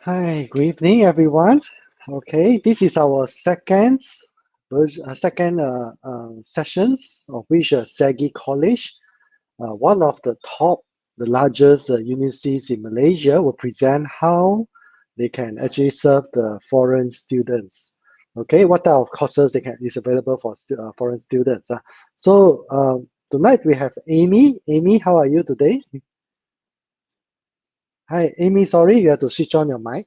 Hi, good evening, everyone. Okay, this is our second sessions of which SEGi College, one of the top, the largest universities in Malaysia, will present how they can actually serve the foreign students. Okay, what type of courses is available for foreign students. Tonight we have Amy. Amy, how are you today? Hi, Amy. Sorry, you have to switch on your mic.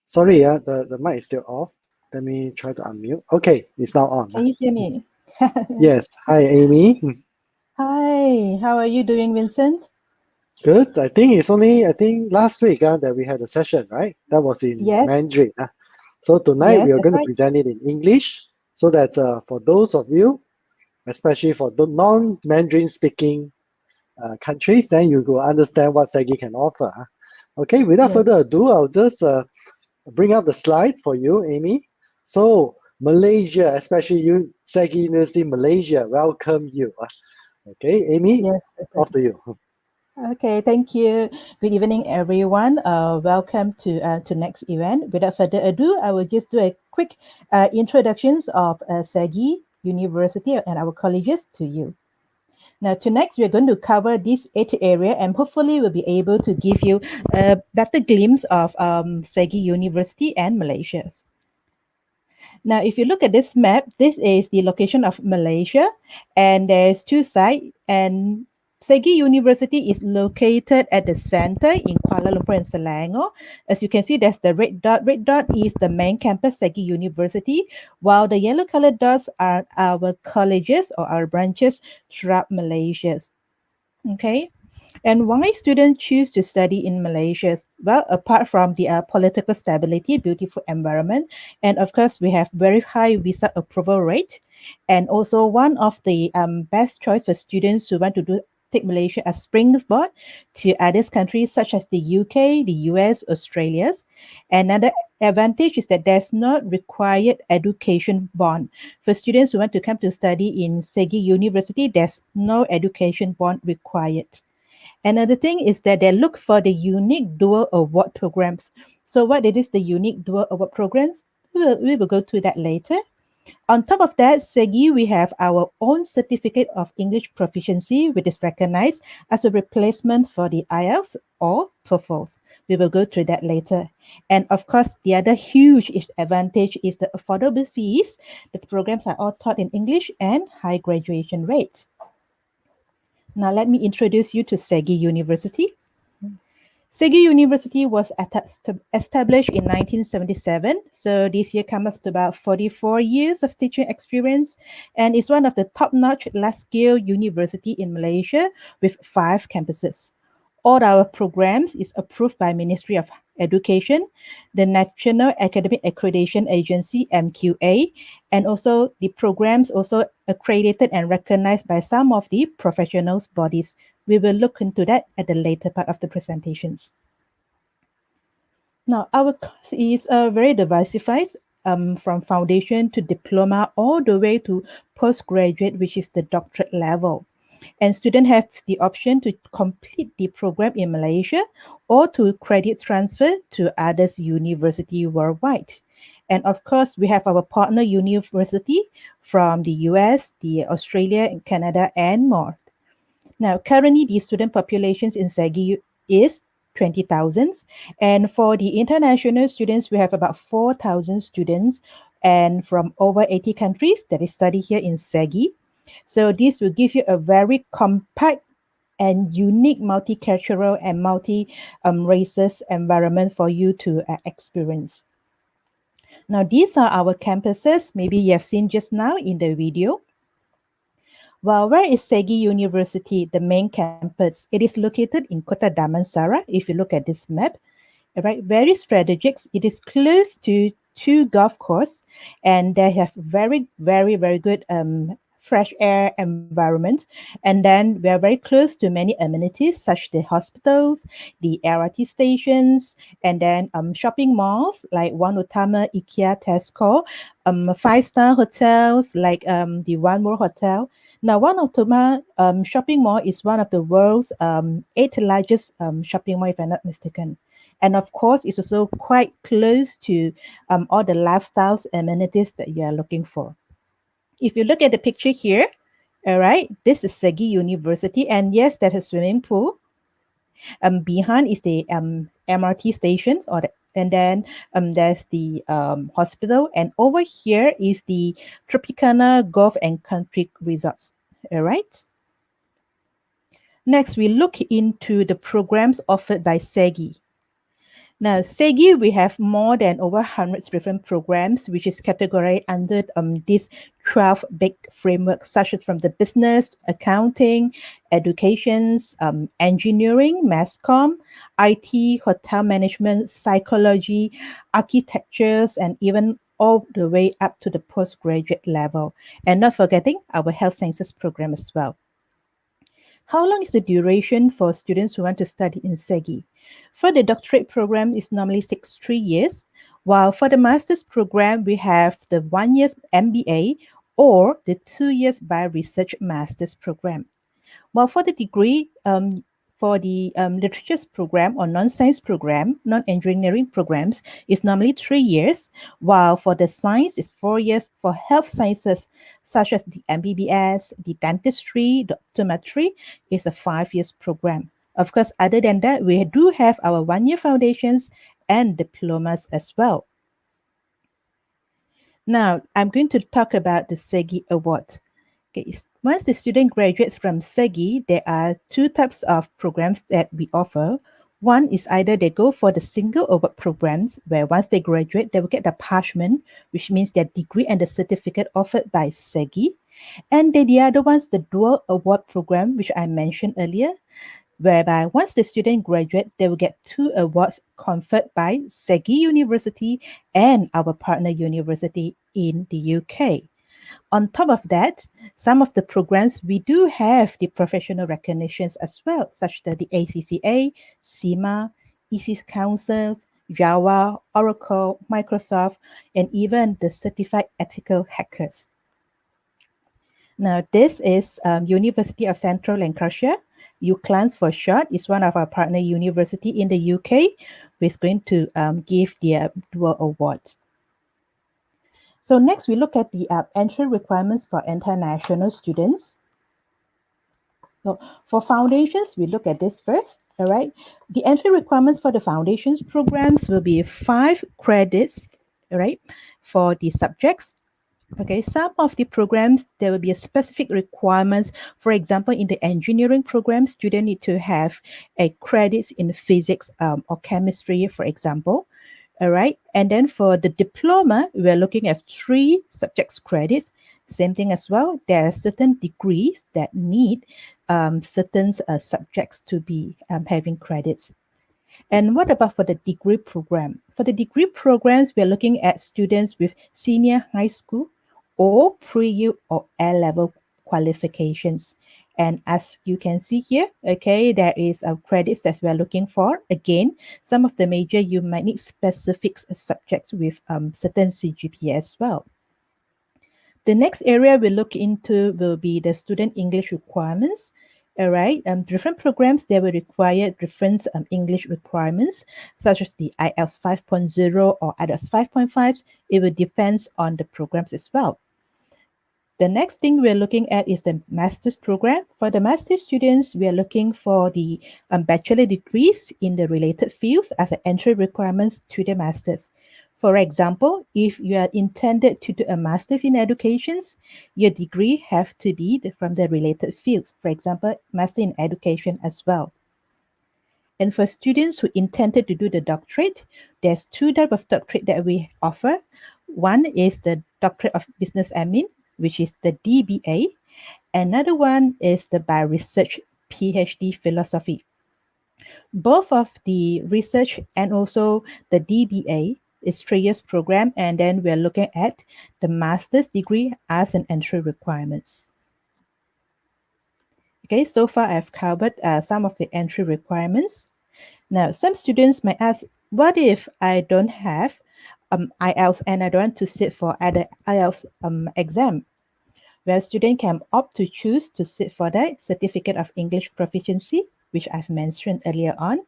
Sorry, the mic is still off. Let me try to unmute. Okay, it's now on. Can you hear me? Yes. Hi, Amy. Hi, how are you doing, Vincent? Good. I think last week that we had a session, right? That was in Yes, Mandarin. So tonight yes, we are that's going to right. present it in English so that for those of you, especially for the non-Mandarin speaking countries, then you will understand what SEGI can offer. Okay, without Yes, further ado, I'll just bring up the slides for you, Amy. So Malaysia, especially you, SEGI University Malaysia, welcome you. Okay, Amy, yes, that's right. off to you. Okay, thank you. Good evening, everyone. Welcome to next event. Without further ado, I will just do a quick introductions of SEGI University and our colleges to you. Now, tonight we're going to cover this 8 area, and hopefully we'll be able to give you a better glimpse of SEGI University and Malaysia. Now, if you look at this map, this is the location of Malaysia, and there's two sides. And SEGi University is located at the center in Kuala Lumpur and Selangor. As you can see, there's the red dot. Red dot is the main campus, SEGi University, while the yellow colored dots are our colleges or our branches throughout Malaysia. Okay. And why students choose to study in Malaysia? Well, apart from the political stability, beautiful environment, and of course, we have very high visa approval rate, and also one of the best choice for students who want to take Malaysia as springboard to other countries such as the UK, the US, Australia. Another advantage is that there's not required education bond. For students who want to come to study in SEGI University, there's no education bond required. Another thing is that they look for the unique dual award programs. So what it is the unique dual award programs? We will go to that later. On top of that, SEGI, we have our own certificate of English proficiency, which is recognized as a replacement for the IELTS or TOEFL. We will go through that later. And of course, the other huge advantage is the affordable fees. The programs are all taught in English and high graduation rate. Now, let me introduce you to SEGI University. SEGi University was established in 1977, so this year comes to about 44 years of teaching experience, and is one of the top-notch large-scale university in Malaysia with 5 campuses. All our programs is approved by Ministry of Education, the National Academic Accreditation Agency (MQA), and also the programs also accredited and recognized by some of the professionals bodies. We will look into that at the later part of the presentations. Now, our course is very diversified from foundation to diploma all the way to postgraduate, which is the doctorate level. And students have the option to complete the program in Malaysia or to credit transfer to others university worldwide. And of course, we have our partner university from the US, the Australia, Canada, and more. Now, currently, the student populations in SEGI is 20,000. And for the international students, we have about 4,000 students and from over 80 countries that is study here in SEGI. So this will give you a very compact and unique multicultural and multi-races environment for you to experience. Now, these are our campuses. Maybe you have seen just now in the video. Well, where is SEGI University, the main campus? It is located in Kota Damansara, if you look at this map. Right, very strategic. It is close to 2 golf courses, and they have very good fresh air environment. And then we are very close to many amenities such the hospitals, the LRT stations, and then shopping malls like One Utama, IKEA, Tesco, 5-star hotels like the One More Hotel. Now, one of the shopping mall is one of the world's eight largest shopping mall, if I'm not mistaken. And of course, it's also quite close to all the lifestyles amenities that you are looking for. If you look at the picture here, all right, this is SEGi University, and yes, there's a swimming pool. Behind is the MRT station, and then there's the hospital, and over here is the Tropicana Golf and Country Resorts. All right. Next, we look into the programs offered by SEGi. Now, SEGi, we have more than over 100 different programs, which is categorized under these 12 big frameworks, such as from the business, accounting, educations, engineering, mass comm, IT, hotel management, psychology, architectures, and even all the way up to the postgraduate level. And not forgetting our health sciences program as well. How long is the duration for students who want to study in SEGi? For the doctorate program, it's normally 3 years, while for the master's program, we have the 1 year MBA or the 2 years bioresearch master's program. While for the degree, for the literatures program or non-science program, non-engineering programs, is normally 3 years, while for the science is 4 years. For health sciences, such as the MBBS, the dentistry, the optometry, is a 5 years program. Of course, other than that, we do have our 1 year foundations and diplomas as well. Now, I'm going to talk about the SEGi Award. Okay, once the student graduates from SEGi, there are two types of programs that we offer. One is either they go for the single award programs, where once they graduate, they will get the parchment, which means their degree and the certificate offered by SEGi. And then the other one's the dual award program, which I mentioned earlier, whereby once the student graduate, they will get 2 awards conferred by SEGi University and our partner university in the UK. On top of that, some of the programs, we do have the professional recognitions as well, such as the ACCA, CIMA, EC Councils, Java, Oracle, Microsoft, and even the Certified Ethical Hackers. Now, this is University of Central Lancashire. UCLANS for short is one of our partner university in the UK, who is going to give the dual awards. So next, we look at the entry requirements for international students. So for foundations, we look at this first, all right? The entry requirements for the foundations programs will be 5 credits, all right, for the subjects. Okay, some of the programs, there will be a specific requirements. For example, in the engineering program, students need to have a credits in physics or chemistry, for example. All right. And then for the diploma, we're looking at 3 subjects credits. Same thing as well. There are certain degrees that need certain subjects to be having credits. And what about for the degree program? For the degree programs, we're looking at students with senior high school or pre-U or A-level qualifications. And as you can see here, okay, there is credits that we're looking for. Again, some of the major, you might need specific subjects with certain CGPA as well. The next area we look into will be the student English requirements. All right, different programs, they will require different English requirements, such as the IELTS 5.0 or IELTS 5.5. It will depend on the programs as well. The next thing we're looking at is the master's program. For the master's students, we are looking for the bachelor degrees in the related fields as an entry requirements to the master's. For example, if you are intended to do a master's in educations, your degree have to be from the related fields. For example, master in education as well. And for students who intended to do the doctorate, there's 2 types of doctorate that we offer. One is the Doctorate of Business Admin, which is the DBA. Another one is the bioresearch PhD philosophy. Both of the research and also the DBA is 3 years program, and then we're looking at the master's degree as an entry requirements. Okay, so far I've covered some of the entry requirements. Now, some students might ask, what if I don't have IELTS and I don't want to sit for other IELTS exam? where student can opt to choose to sit for the Certificate of English Proficiency, which I've mentioned earlier on.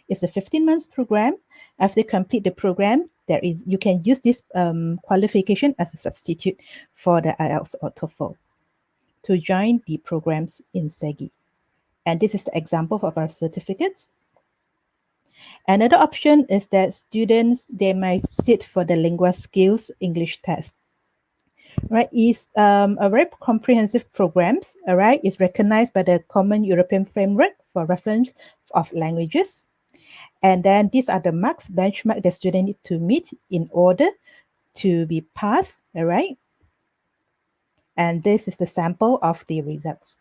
It's a 15 months program. After you complete the program, you can use this qualification as a substitute for the IELTS or TOEFL to join the programs in SEGi. And this is the example of our certificates. Another option is that students, they might sit for the Lingua Skills English test. Right, is a very comprehensive programs. All right, is recognized by the Common European Framework for Reference of Languages, and then these are the marks benchmark the student need to meet in order to be passed. All right, and this is the sample of the results.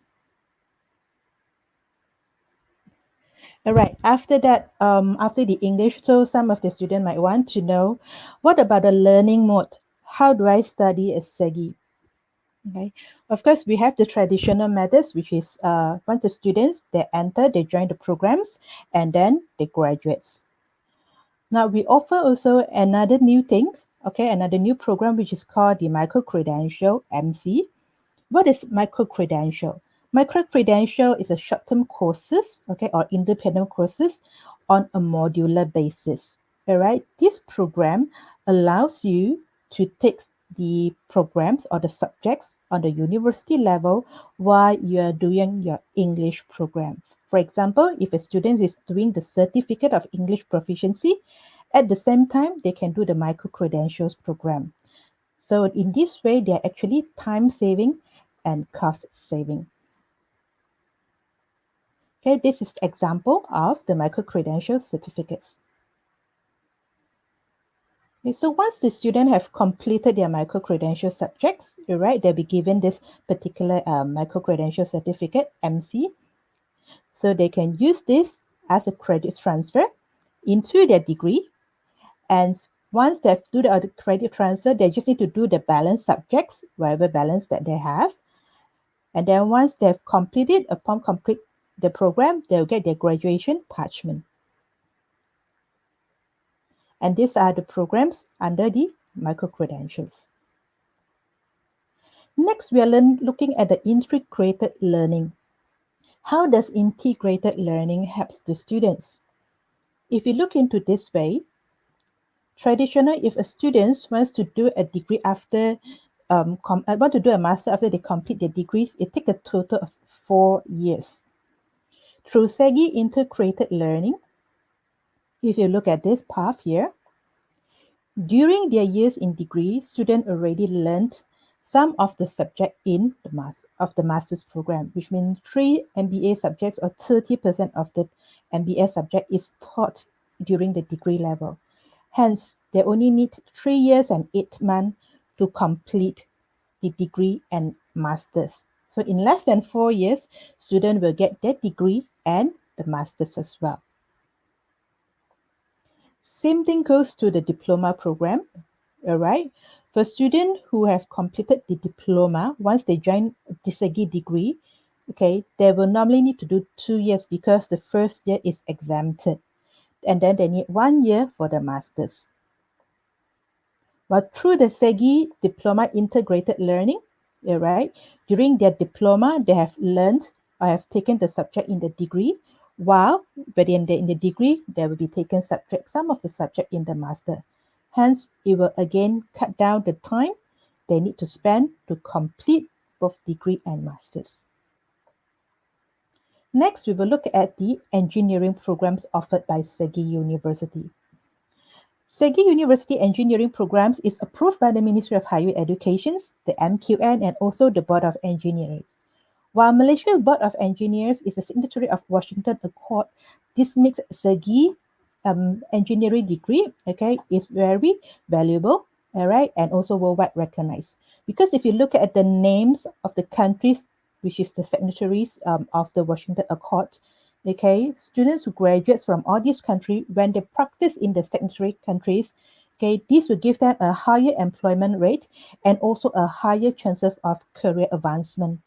All right, after that, after the English, so some of the students might want to know, what about the learning mode? How do I study as SEGi? Okay, of course, we have the traditional methods, which is once the students, they enter, they join the programs, and then they graduate. Now, we offer also another new things, okay, another new program, which is called the Micro-Credential MC. What is micro-credential? Micro-credential is a short-term courses, okay, or independent courses on a modular basis. All right, this program allows you to take the programs or the subjects on the university level while you are doing your English program. For example, if a student is doing the Certificate of English Proficiency, at the same time, they can do the micro-credentials program. So in this way, they are actually time saving and cost saving. Okay, this is the example of the micro-credential certificates. Okay, so once the student have completed their micro-credential subjects, right, they'll be given this particular micro-credential certificate, MC. So they can use this as a credit transfer into their degree. And once they do the credit transfer, they just need to do the balance subjects, whatever balance that they have. And then once they've completed, upon complete the program, they'll get their graduation parchment. And these are the programs under the micro-credentials. Next, we are looking at the integrated learning. How does integrated learning help the students? If you look into this way, traditional, if a student wants to do a degree after, want to do a master after they complete their degrees, it takes a total of 4 years. Through SEGi integrated learning, if you look at this path here, during their years in degree, students already learned some of the subject in the master's program, which means 3 MBA subjects or 30% of the MBA subject is taught during the degree level. Hence, they only need 3 years and 8 months to complete the degree and master's. So in less than 4 years, students will get their degree and the master's as well. Same thing goes to the diploma program, all right? For students who have completed the diploma, once they join the SEGi degree, okay, they will normally need to do 2 years because the first year is exempted. And then they need 1 year for the master's. But through the SEGi diploma integrated learning, all right, during their diploma, they have learned or have taken the subject in the degree, while in the degree, they will be taken some of the subject in the master. Hence, it will again cut down the time they need to spend to complete both degree and masters. Next, we will look at the engineering programs offered by SEGi University. SEGi University Engineering Programs is approved by the Ministry of Higher Education, the MQN, and also the Board of Engineers. While Malaysia's Board of Engineers is a signatory of Washington Accord, this makes SEGi engineering degree, okay, is very valuable, all right, and also worldwide recognized. Because if you look at the names of the countries, which is the signatories of the Washington Accord, okay, students who graduates from all these countries, when they practice in the signatory countries, okay, this will give them a higher employment rate and also a higher chances of career advancement.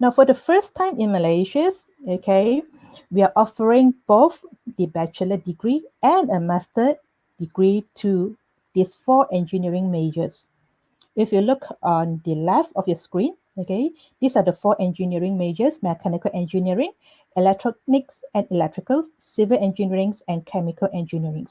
Now, for the first time in Malaysia, okay, we are offering both the bachelor degree and a master degree to these 4 engineering majors. If you look on the left of your screen, okay, these are the 4 engineering majors: mechanical engineering, electronics and electrical, civil engineering, and chemical engineering.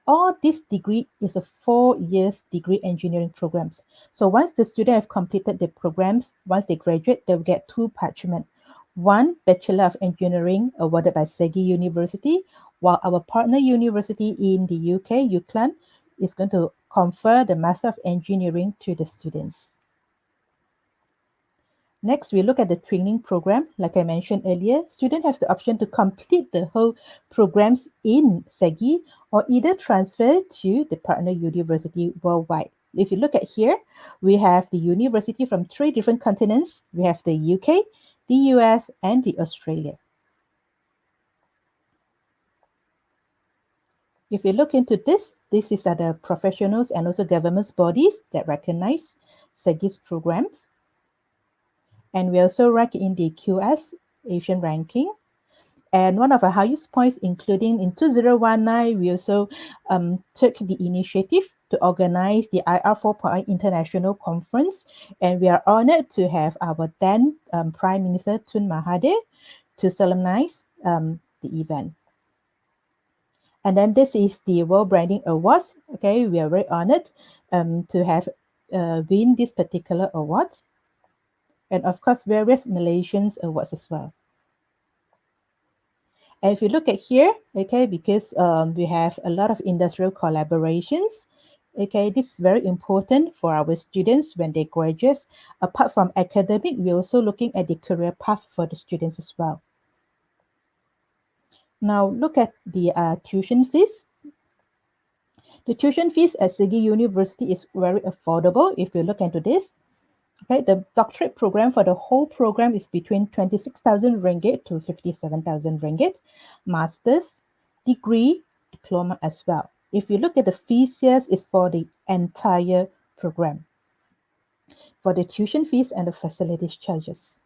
All this degree is a 4 years degree engineering programs. So once the student have completed the programs, once they graduate, they will get 2 parchment. One, Bachelor of Engineering awarded by SEGi University, while our partner university in the UK, UCLan, is going to confer the Master of Engineering to the students. Next, we look at the training program. Like I mentioned earlier, students have the option to complete the whole programs in SEGi or either transfer to the partner university worldwide. If you look at here, we have the university from 3 different continents. We have the UK, the US, and the Australia. If you look into this is the professionals and also government bodies that recognize SEGi's programs. And we also rank in the QS Asian ranking. And one of our highest points, including in 2019, we also took the initiative to organize the IR 4.0 International Conference. And we are honored to have our then Prime Minister Tun Mahathir to solemnize the event. And then this is the World Branding Awards. Okay, we are very honored to have win this particular awards. And of course, various Malaysian awards as well. And if you look at here, okay, because we have a lot of industrial collaborations, okay, this is very important for our students when they graduate. Apart from academic, we're also looking at the career path for the students as well. Now, look at the tuition fees. The tuition fees at SEGi University is very affordable if you look into this. Okay, the doctorate program for the whole program is between 26,000 ringgit to 57,000 ringgit. Master's, degree, diploma as well. If you look at the fees here, it's for the entire program, for the tuition fees and the facilities charges.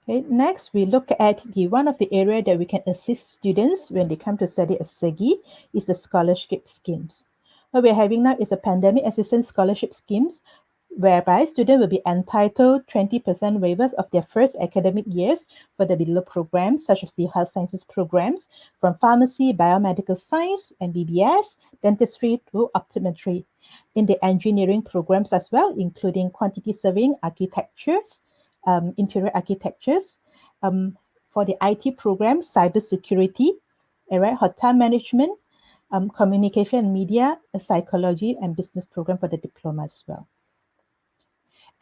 Okay, next we look at one of the area that we can assist students when they come to study at SEGi is the scholarship schemes. What we're having now is a pandemic assistance scholarship schemes whereby students will be entitled 20% waivers of their first academic years for the below programs such as the health sciences programs from pharmacy, biomedical science, and BBS, dentistry to optometry. In the engineering programs as well, including quantity surveying, architectures, interior architectures, for the IT program, cybersecurity, right, hotel management, communication and media, psychology, and business program for the diploma as well.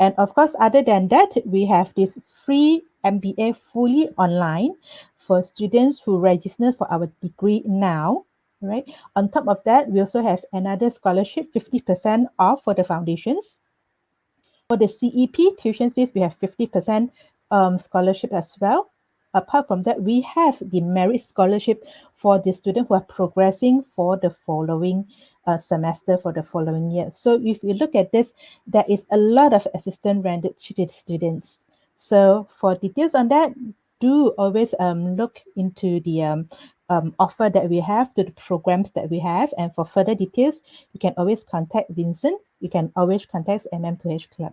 And of course, other than that, we have this free MBA fully online for students who register for our degree now, right? On top of that, we also have another scholarship, 50% off for the foundations. For the CEP tuition fees, we have 50% scholarship as well. Apart from that, we have the merit scholarship for the students who are progressing for the following semester, for the following year. So if you look at this, there is a lot of assistance rendered to the students. So for details on that, do always look into the offer that we have, to the programs that we have. And for further details, you can always contact Vincent. You can always contact MM2H Club.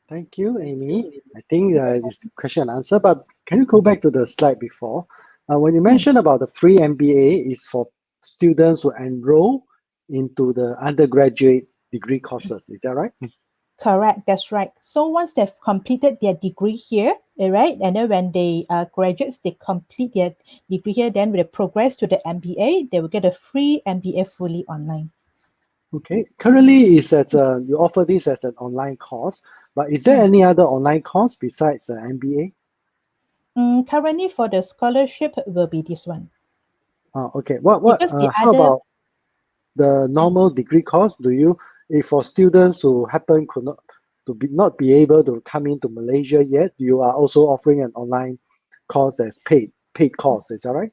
Thank you, Amy. I think this question and answer, but can you go back to the slide before? When you mentioned about the free MBA is for students who enroll into the undergraduate degree courses, is that right? Correct, that's right. So once they've completed their degree here, right, and then when they graduates, they complete their degree here, then when they progress to the MBA, they will get a free MBA fully online. Okay, currently is that you offer this as an online course, but is there any other online course besides MBA? Currently for the scholarship will be this one. Okay, how other about the normal degree course? Do you, if for students who happen could not be able to come into Malaysia yet, you are also offering an online course that's paid course, is that right?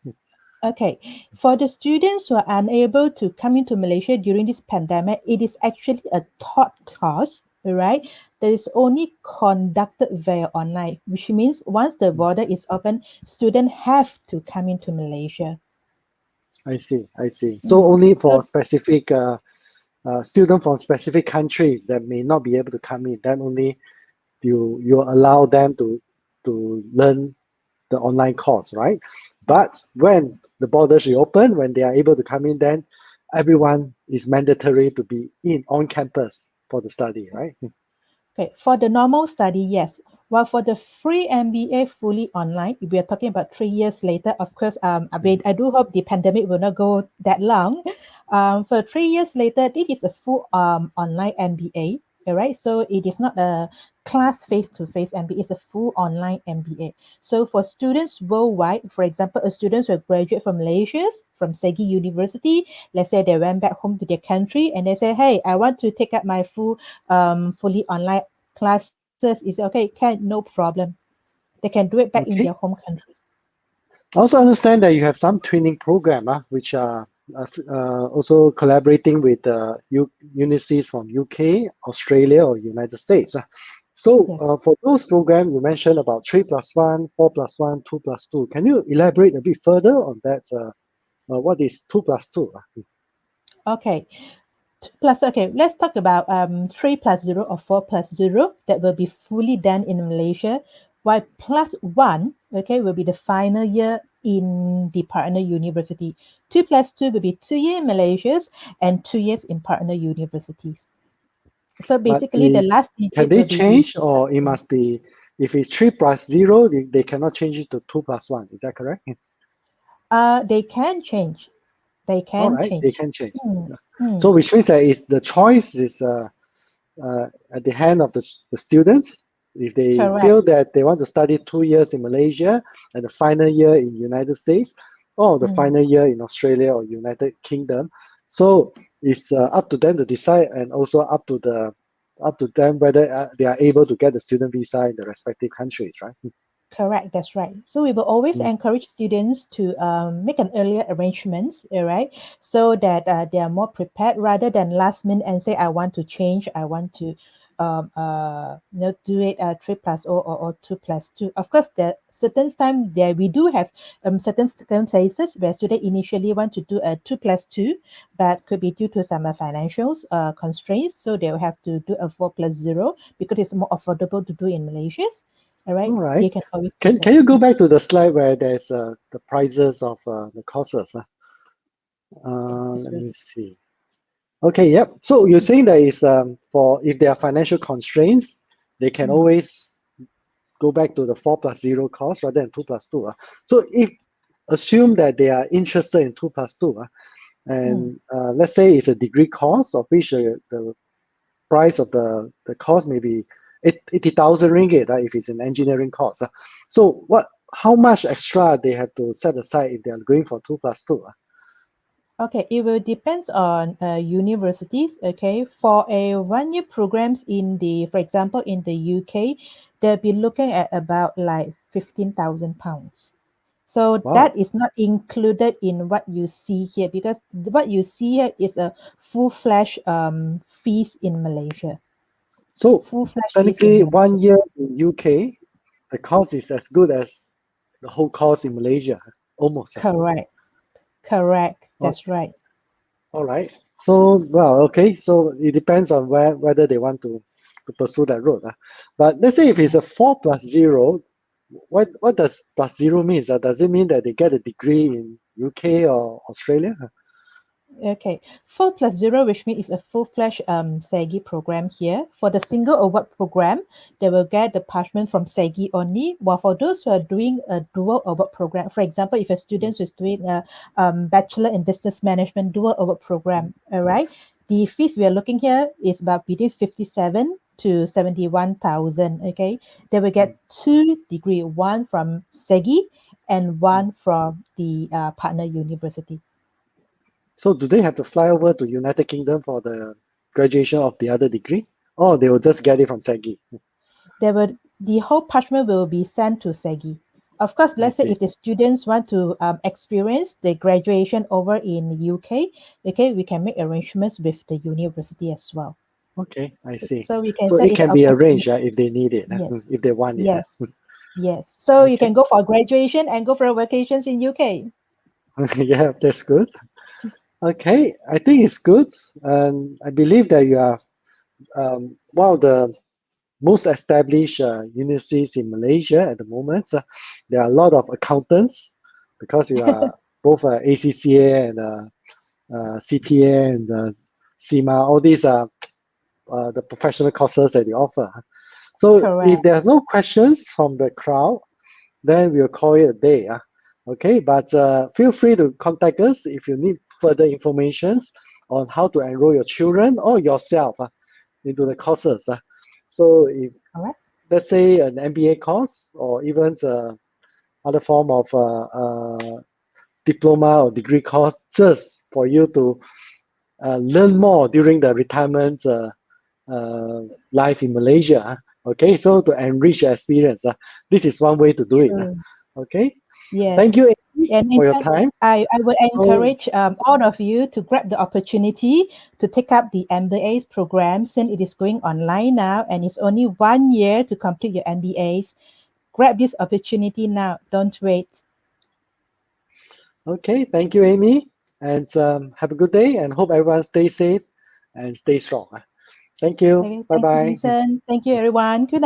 Okay, for the students who are unable to come into Malaysia during this pandemic, it is actually a taught course, right? That is only conducted via online, which means once the border is open, students have to come into Malaysia. I see. So only for specific students from specific countries that may not be able to come in, then only you allow them to learn the online course, right? But when the borders reopen, when they are able to come in, then everyone is mandatory to be in on campus for the study, right? Okay, for the normal study, yes. While for the free MBA fully online, if we are talking about 3 years later, of course, I do hope the pandemic will not go that long. For 3 years later, it is a full online MBA, all right? So it is not a class face-to-face MBA, it's a full online MBA. So for students worldwide, for example, a students who graduate from Malaysia, from SEGi University, let's say they went back home to their country and they say, hey, I want to take up my fully online classes. Is okay, can no problem. They can do it back in Okay. their home country. I also understand that you have some training program, which are also collaborating with universities from UK, Australia, or United States. So Yes. for those programs, you mentioned about 3+1, 4+1, 2+2. Can you elaborate a bit further on that? What is 2+2? Okay. Okay, let's talk about 3+0 or 4+0 that will be fully done in Malaysia, while +1, okay, will be the final year in the partner university. 2+2 will be 2 years in Malaysia and 2 years in partner universities. So But basically, the last can digit they will be the change, or it must be, if it's 3+0, they cannot change it to 2+1. Is that correct? they can change. They All can right, they change. can change. Hmm. Yeah. Hmm. So which means that is the choice is at the hand of the students. If they Correct. feel that they want to study 2 years in Malaysia and the final year in United States, or the Hmm. final year in Australia or United Kingdom, so it's up to them to decide, and also up to them whether they are able to get the student visa in the respective countries, right? Correct, that's right. So we will always Mm. encourage students to make an earlier arrangements, all right, so that they are more prepared rather than last minute and say, I want to change, I want to do it 3+0 or 2+2. Of course, there certain time there we do have certain circumstances where student initially want to do a 2+2, but could be due to some financial constraints, so they will have to do a 4+0 because it's more affordable to do in Malaysia. All All right, right. they can always do Can so. you go back to the slide where there's the prices of the courses? Okay, just Let wait. me see. Okay, yep. So you're saying that is for if there are financial constraints, they can Mm, always go back to the 4+0 course rather than 2+2. So if assume that they are interested in 2+2, mm, and let's say it's a degree course of which the price of the course may be 80,000 ringgit if it's an engineering course. So how much extra they have to set aside if they are going for 2+2? Okay, it will depends on universities. Okay, for a 1 year programs in the, for example, in the UK, they'll be looking at about like £15,000. So Wow. that is not included in what you see here because what you see here is a full-fledged fees in Malaysia. So Full-fledged fees in technically, Malaysia. 1 year in UK, the course is as good as the whole course in Malaysia, almost. Correct. Correct. Oh, That's right. all right. So, well, okay. So it depends on whether they want to pursue that road. But let's say if it's a 4+0, what does +0 means? Does it mean that they get a degree in UK or Australia? Okay, 4+0, which means it's a full-fledged SEGI program here. For the single award program, they will get the parchment from SEGI only. While for those who are doing a dual award program, for example, if a student is doing a Bachelor in Business Management dual award program, all right, the fees we are looking here is about between 57 to 71,000. Okay, they will get two degree, one from SEGI and one from the partner university. So do they have to fly over to United Kingdom for the graduation of the other degree? Or they will just get it from SEGI? The whole parchment will be sent to SEGI. Of course, I let's say see. if the students want to experience the graduation over in UK, okay, we can make arrangements with the university as well. Okay, I So, see. so we can So say it it's can a be arranged opportunity. if they need it, Yes, if they want it. yes, yes. So you Okay. can go for graduation and go for vacations in UK. Yeah, that's good. Okay, I think it's good, and I believe that you are one of the most established universities in Malaysia at the moment. There are a lot of accountants because you are both ACCA and CPA and CIMA. All these are the professional courses that you offer. So if Correct. there's no questions from the crowd, then we'll call it a day. Okay, but feel free to contact us if you need further information on how to enroll your children or yourself into the courses. So if, Correct. let's say, an MBA course or even other form of diploma or degree course, just for you to learn more during the retirement life in Malaysia. Okay, so to enrich your experience, this is one way to do it. True. Okay, Yes. thank you, Amy, And in for your fact, time. I would So, encourage all of you to grab the opportunity to take up the MBA's program since it is going online now and it's only 1 year to complete your MBAs. Grab this opportunity now. Don't wait. okay, thank you, Amy, and have a good day, and hope everyone stays safe and stay strong. Thank you. Okay, Bye thank you, bye. Vincent. Thank you, everyone. Good